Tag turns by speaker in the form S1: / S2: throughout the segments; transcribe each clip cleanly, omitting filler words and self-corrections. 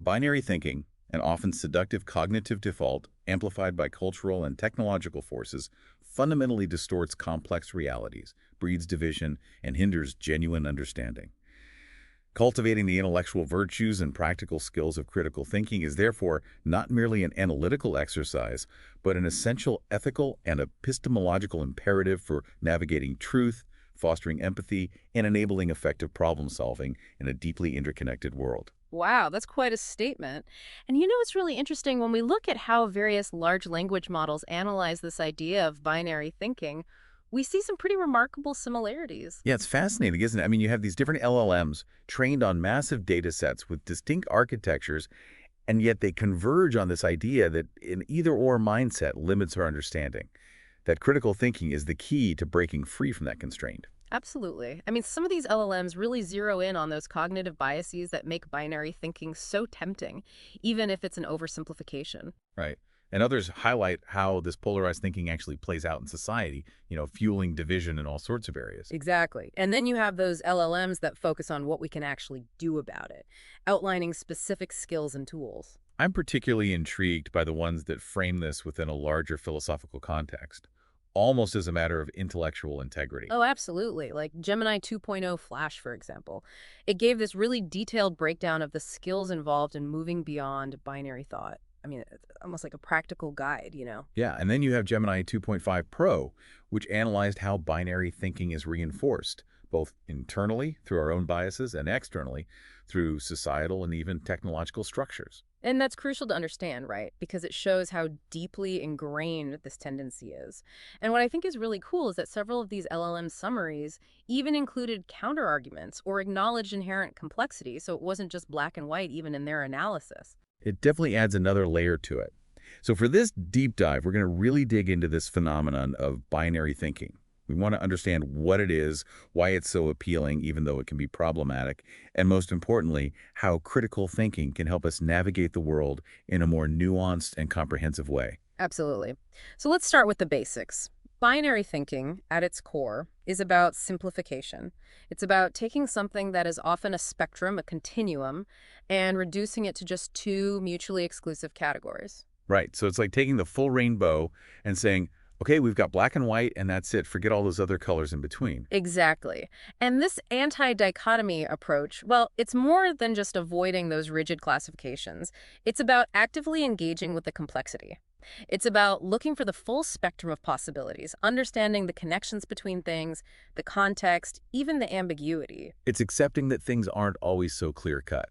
S1: Binary thinking, an often seductive cognitive default amplified by cultural and technological forces, fundamentally distorts complex realities, breeds division, and hinders genuine understanding. Cultivating the intellectual virtues and practical skills of critical thinking is therefore not merely an analytical exercise, but an essential ethical and epistemological imperative for navigating truth, fostering empathy, and enabling effective problem-solving in a deeply interconnected world.
S2: Wow, that's quite a statement. And it's really interesting when we look at how various large language models analyze this idea of binary thinking, we see some pretty remarkable similarities.
S1: Yeah, it's fascinating, isn't it? I mean, you have these different LLMs trained on massive data sets with distinct architectures, and yet they converge on this idea that an either-or mindset limits our understanding, that critical thinking is the key to breaking free from that constraint.
S2: Absolutely. I mean, some of these LLMs really zero in on those cognitive biases that make binary thinking so tempting, even if it's an oversimplification.
S1: Right. And others highlight how this polarized thinking actually plays out in society, fueling division in all sorts of areas.
S2: Exactly. And then you have those LLMs that focus on what we can actually do about it, outlining specific skills and tools.
S1: I'm particularly intrigued by the ones that frame this within a larger philosophical context, almost as a matter of intellectual integrity.
S2: Oh, absolutely. Like Gemini 2.0 Flash, for example. It gave this really detailed breakdown of the skills involved in moving beyond binary thought. I mean, it's almost like a practical guide.
S1: Yeah, and then you have Gemini 2.5 Pro, which analyzed how binary thinking is reinforced, both internally through our own biases and externally through societal and even technological structures.
S2: And that's crucial to understand, right? Because it shows how deeply ingrained this tendency is. And what I think is really cool is that several of these LLM summaries even included counterarguments or acknowledged inherent complexity, so it wasn't just black and white even in their analysis.
S1: It definitely adds another layer to it. So for this deep dive, we're going to really dig into this phenomenon of binary thinking. We want to understand what it is, why it's so appealing, even though it can be problematic, and most importantly, how critical thinking can help us navigate the world in a more nuanced and comprehensive way.
S2: Absolutely. So let's start with the basics. Binary thinking, at its core, is about simplification. It's about taking something that is often a spectrum, a continuum, and reducing it to just two mutually exclusive categories.
S1: Right. So it's like taking the full rainbow and saying, okay, we've got black and white, and that's it. Forget all those other colors in between.
S2: Exactly. And this anti-dichotomy approach, well, it's more than just avoiding those rigid classifications. It's about actively engaging with the complexity. It's about looking for the full spectrum of possibilities, understanding the connections between things, the context, even the ambiguity.
S1: It's accepting that things aren't always so clear-cut.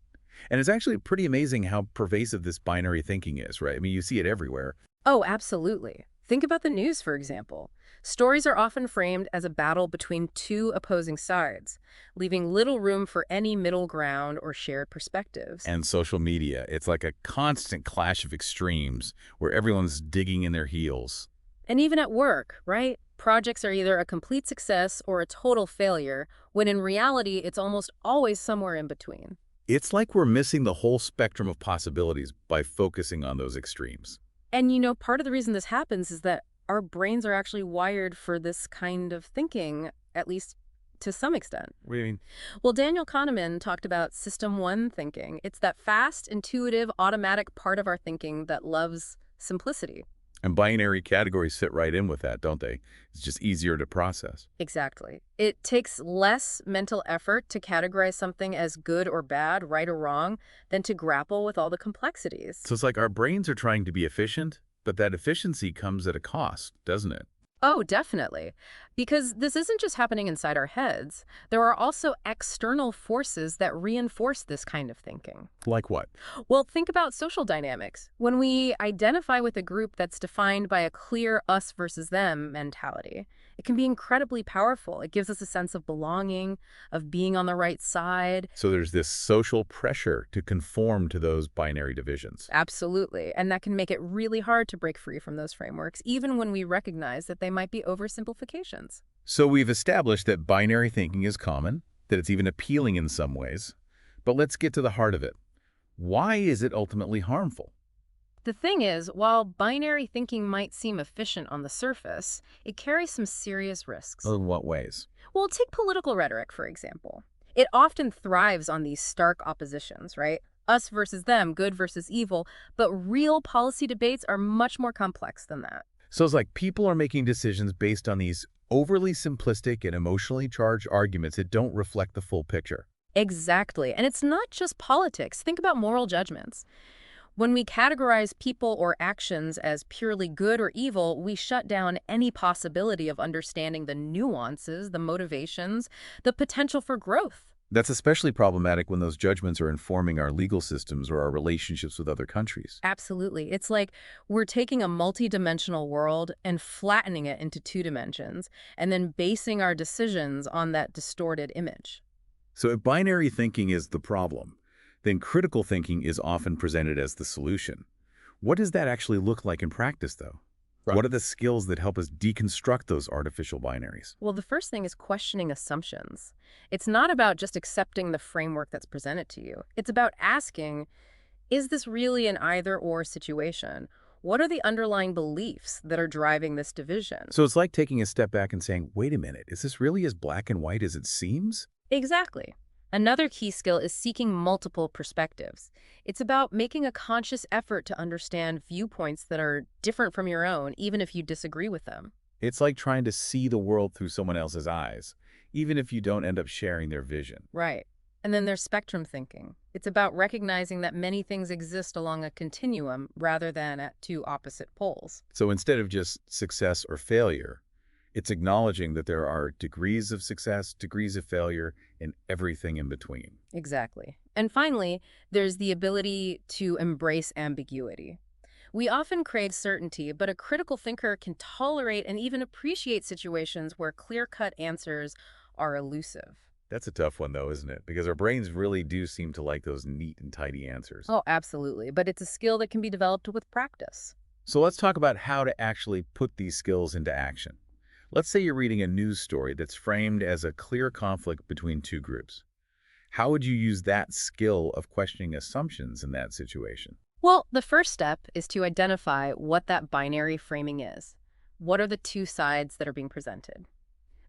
S1: And it's actually pretty amazing how pervasive this binary thinking is, right? I mean, you see it everywhere.
S2: Oh, absolutely. Think about the news, for example. Stories are often framed as a battle between two opposing sides, leaving little room for any middle ground or shared perspectives.
S1: And social media, it's like a constant clash of extremes where everyone's digging in their heels.
S2: And even at work, right? Projects are either a complete success or a total failure, when in reality, it's almost always somewhere in between.
S1: It's like we're missing the whole spectrum of possibilities by focusing on those extremes.
S2: And part of the reason this happens is that our brains are actually wired for this kind of thinking, at least to some extent.
S1: What do you mean?
S2: Well, Daniel Kahneman talked about system one thinking. It's that fast, intuitive, automatic part of our thinking that loves simplicity.
S1: And binary categories fit right in with that, don't they? It's just easier to process.
S2: Exactly. It takes less mental effort to categorize something as good or bad, right or wrong, than to grapple with all the complexities.
S1: So it's like our brains are trying to be efficient, but that efficiency comes at a cost, doesn't it?
S2: Oh, definitely. Because this isn't just happening inside our heads. There are also external forces that reinforce this kind of thinking.
S1: Like what?
S2: Well, think about social dynamics. When we identify with a group that's defined by a clear us versus them mentality, it can be incredibly powerful. It gives us a sense of belonging, of being on the right side.
S1: So there's this social pressure to conform to those binary divisions.
S2: Absolutely. And that can make it really hard to break free from those frameworks, even when we recognize that they might be oversimplifications.
S1: So we've established that binary thinking is common, that it's even appealing in some ways. But let's get to the heart of it. Why is it ultimately harmful?
S2: The thing is, while binary thinking might seem efficient on the surface, it carries some serious risks.
S1: In what ways?
S2: Well, take political rhetoric, for example. It often thrives on these stark oppositions, right? us versus them, good versus evil, but real policy debates are much more complex than that.
S1: So it's like people are making decisions based on these overly simplistic and emotionally charged arguments that don't reflect the full picture.
S2: Exactly. And it's not just politics. Think about moral judgments. When we categorize people or actions as purely good or evil, we shut down any possibility of understanding the nuances, the motivations, the potential for growth.
S1: That's especially problematic when those judgments are informing our legal systems or our relationships with other countries.
S2: Absolutely. It's like we're taking a multidimensional world and flattening it into two dimensions, and then basing our decisions on that distorted image.
S1: So if binary thinking is the problem, then critical thinking is often presented as the solution. What does that actually look like in practice, though?
S3: Right.
S1: What are the skills that help us deconstruct those artificial binaries?
S2: Well, the first thing is questioning assumptions. It's not about just accepting the framework that's presented to you. It's about asking, is this really an either-or situation? What are the underlying beliefs that are driving this division?
S1: So it's like taking a step back and saying, wait a minute, is this really as black and white as it seems?
S2: Exactly. Another key skill is seeking multiple perspectives. It's about making a conscious effort to understand viewpoints that are different from your own, even if you disagree with them.
S1: It's like trying to see the world through someone else's eyes, even if you don't end up sharing their vision.
S2: Right. And then there's spectrum thinking. It's about recognizing that many things exist along a continuum rather than at two opposite poles.
S1: So instead of just success or failure, it's acknowledging that there are degrees of success, degrees of failure, and everything in between.
S2: Exactly. And finally, there's the ability to embrace ambiguity. We often crave certainty, but a critical thinker can tolerate and even appreciate situations where clear-cut answers are elusive.
S1: That's a tough one, though, isn't it? Because our brains really do seem to like those neat and tidy answers.
S2: Oh, absolutely. But it's a skill that can be developed with practice.
S1: So let's talk about how to actually put these skills into action. Let's say you're reading a news story that's framed as a clear conflict between two groups. How would you use that skill of questioning assumptions in that situation?
S2: Well, the first step is to identify what that binary framing is. What are the two sides that are being presented?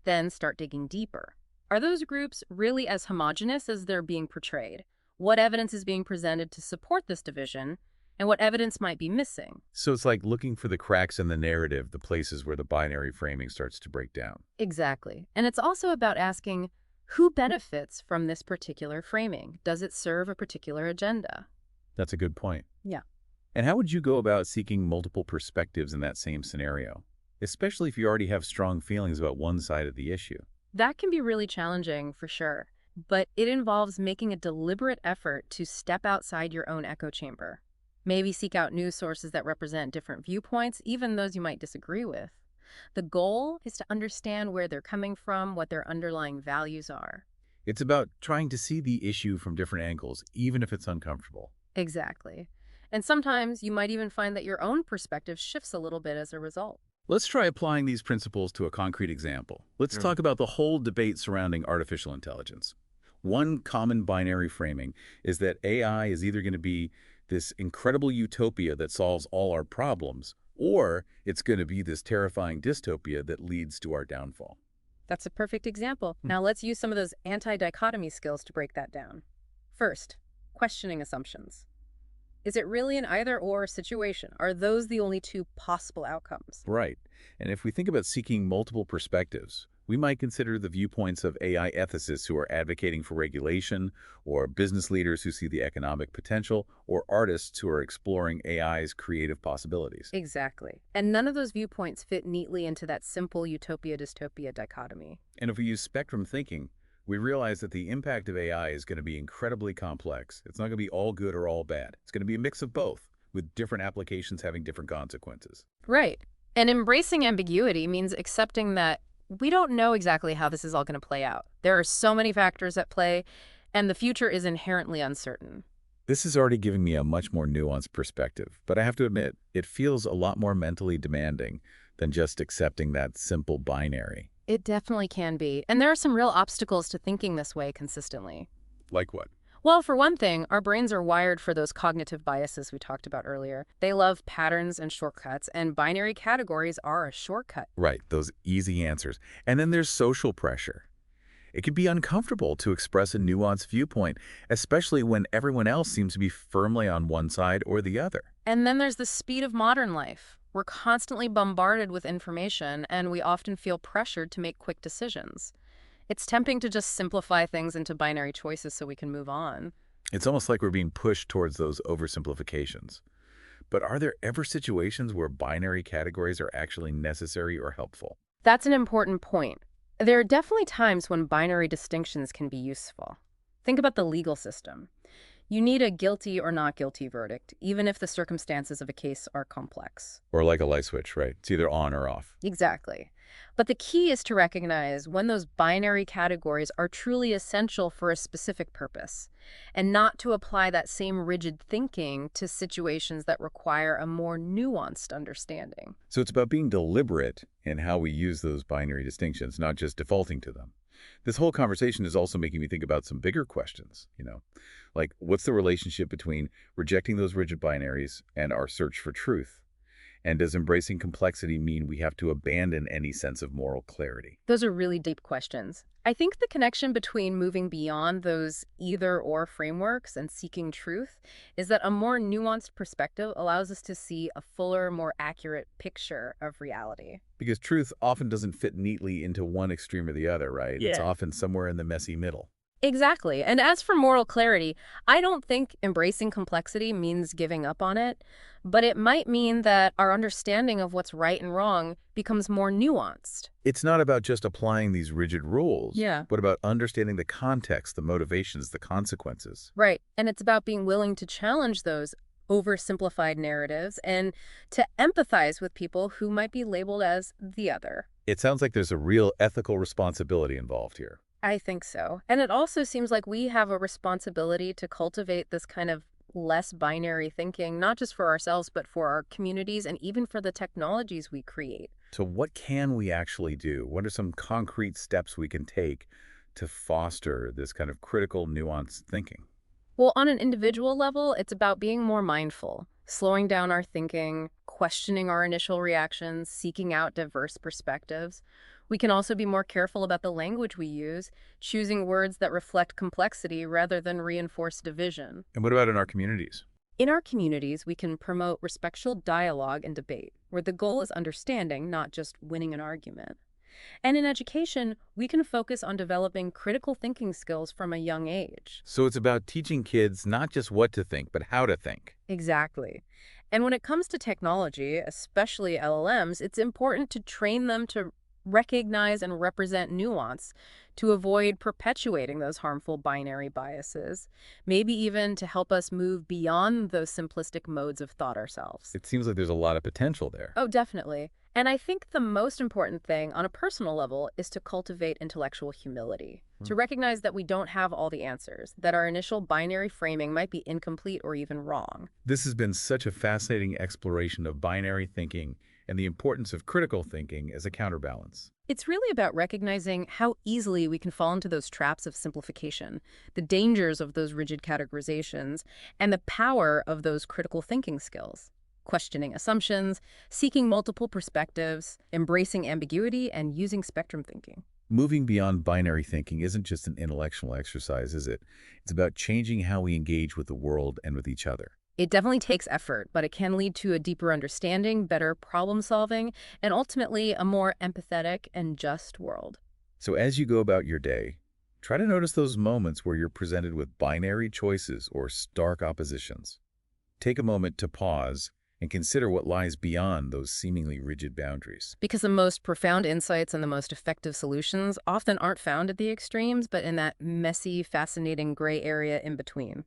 S2: Then start digging deeper. Are those groups really as homogeneous as they're being portrayed? What evidence is being presented to support this division? And what evidence might be missing?
S1: So it's like looking for the cracks in the narrative, the places where the binary framing starts to break down.
S2: Exactly. And it's also about asking, who benefits from this particular framing? Does it serve a particular agenda?
S1: That's a good point.
S2: Yeah.
S1: And how would you go about seeking multiple perspectives in that same scenario, especially if you already have strong feelings about one side of the issue?
S2: That can be really challenging for sure, but it involves making a deliberate effort to step outside your own echo chamber. Maybe seek out news sources that represent different viewpoints, even those you might disagree with. The goal is to understand where they're coming from, what their underlying values are.
S1: It's about trying to see the issue from different angles, even if it's uncomfortable.
S2: Exactly. And sometimes you might even find that your own perspective shifts a little bit as a result.
S1: Let's try applying these principles to a concrete example. Let's talk about the whole debate surrounding artificial intelligence. One common binary framing is that AI is either going to be this incredible utopia that solves all our problems, or it's going to be this terrifying dystopia that leads to our downfall.
S2: That's a perfect example. Now let's use some of those anti-dichotomy skills to break that down. First, questioning assumptions. Is it really an either-or situation? Are those the only two possible outcomes?
S1: Right. And if we think about seeking multiple perspectives, we might consider the viewpoints of AI ethicists who are advocating for regulation, or business leaders who see the economic potential, or artists who are exploring AI's creative possibilities.
S2: Exactly. And none of those viewpoints fit neatly into that simple utopia-dystopia dichotomy.
S1: And if we use spectrum thinking, we realize that the impact of AI is going to be incredibly complex. It's not going to be all good or all bad. It's going to be a mix of both, with different applications having different consequences.
S2: Right. And embracing ambiguity means accepting that we don't know exactly how this is all going to play out. There are so many factors at play, and the future is inherently uncertain.
S1: This is already giving me a much more nuanced perspective, but I have to admit, it feels a lot more mentally demanding than just accepting that simple binary.
S2: It definitely can be. And there are some real obstacles to thinking this way consistently.
S1: Like what?
S2: Well, for one thing, our brains are wired for those cognitive biases we talked about earlier. They love patterns and shortcuts, and binary categories are a shortcut.
S1: Right, those easy answers. And then there's social pressure. It can be uncomfortable to express a nuanced viewpoint, especially when everyone else seems to be firmly on one side or the other.
S2: And then there's the speed of modern life. We're constantly bombarded with information, and we often feel pressured to make quick decisions. It's tempting to just simplify things into binary choices so we can move on.
S1: It's almost like we're being pushed towards those oversimplifications. But are there ever situations where binary categories are actually necessary or helpful?
S2: That's an important point. There are definitely times when binary distinctions can be useful. Think about the legal system. You need a guilty or not guilty verdict, even if the circumstances of a case are complex.
S1: Or like a light switch, right? It's either on or off.
S2: Exactly. But the key is to recognize when those binary categories are truly essential for a specific purpose, and not to apply that same rigid thinking to situations that require a more nuanced understanding.
S1: So it's about being deliberate in how we use those binary distinctions, not just defaulting to them. This whole conversation is also making me think about some bigger questions, like what's the relationship between rejecting those rigid binaries and our search for truth? And does embracing complexity mean we have to abandon any sense of moral clarity?
S2: Those are really deep questions. I think the connection between moving beyond those either-or frameworks and seeking truth is that a more nuanced perspective allows us to see a fuller, more accurate picture of reality.
S1: Because truth often doesn't fit neatly into one extreme or the other, right? It's
S2: Yeah.
S1: often somewhere in the messy middle.
S2: Exactly. And as for moral clarity, I don't think embracing complexity means giving up on it, but it might mean that our understanding of what's right and wrong becomes more nuanced.
S1: It's not about just applying these rigid rules,
S2: Yeah.
S1: but about understanding the context, the motivations, the consequences.
S2: Right. And it's about being willing to challenge those oversimplified narratives and to empathize with people who might be labeled as the other.
S1: It sounds like there's a real ethical responsibility involved here.
S2: I think so. And it also seems like we have a responsibility to cultivate this kind of less binary thinking, not just for ourselves, but for our communities and even for the technologies we create.
S1: So what can we actually do? What are some concrete steps we can take to foster this kind of critical, nuanced thinking?
S2: Well, on an individual level, it's about being more mindful, slowing down our thinking, questioning our initial reactions, seeking out diverse perspectives. We can also be more careful about the language we use, choosing words that reflect complexity rather than reinforce division.
S1: And what about in our communities?
S2: In our communities, we can promote respectful dialogue and debate, where the goal is understanding, not just winning an argument. And in education, we can focus on developing critical thinking skills from a young age.
S1: So it's about teaching kids not just what to think, but how to think.
S2: Exactly. And when it comes to technology, especially LLMs, it's important to train them to recognize and represent nuance to avoid perpetuating those harmful binary biases, maybe even to help us move beyond those simplistic modes of thought ourselves.
S1: It seems like there's a lot of potential there.
S2: Oh, definitely. And I think the most important thing on a personal level is to cultivate intellectual humility, to recognize that we don't have all the answers, that our initial binary framing might be incomplete or even wrong.
S1: This has been such a fascinating exploration of binary thinking and the importance of critical thinking as a counterbalance.
S2: It's really about recognizing how easily we can fall into those traps of simplification, the dangers of those rigid categorizations, and the power of those critical thinking skills. Questioning assumptions, seeking multiple perspectives, embracing ambiguity, and using spectrum thinking.
S1: Moving beyond binary thinking isn't just an intellectual exercise, is it? It's about changing how we engage with the world and with each other.
S2: It definitely takes effort, but it can lead to a deeper understanding, better problem solving, and ultimately a more empathetic and just world.
S1: So as you go about your day, try to notice those moments where you're presented with binary choices or stark oppositions. Take a moment to pause and consider what lies beyond those seemingly rigid boundaries.
S2: Because the most profound insights and the most effective solutions often aren't found at the extremes, but in that messy, fascinating gray area in between.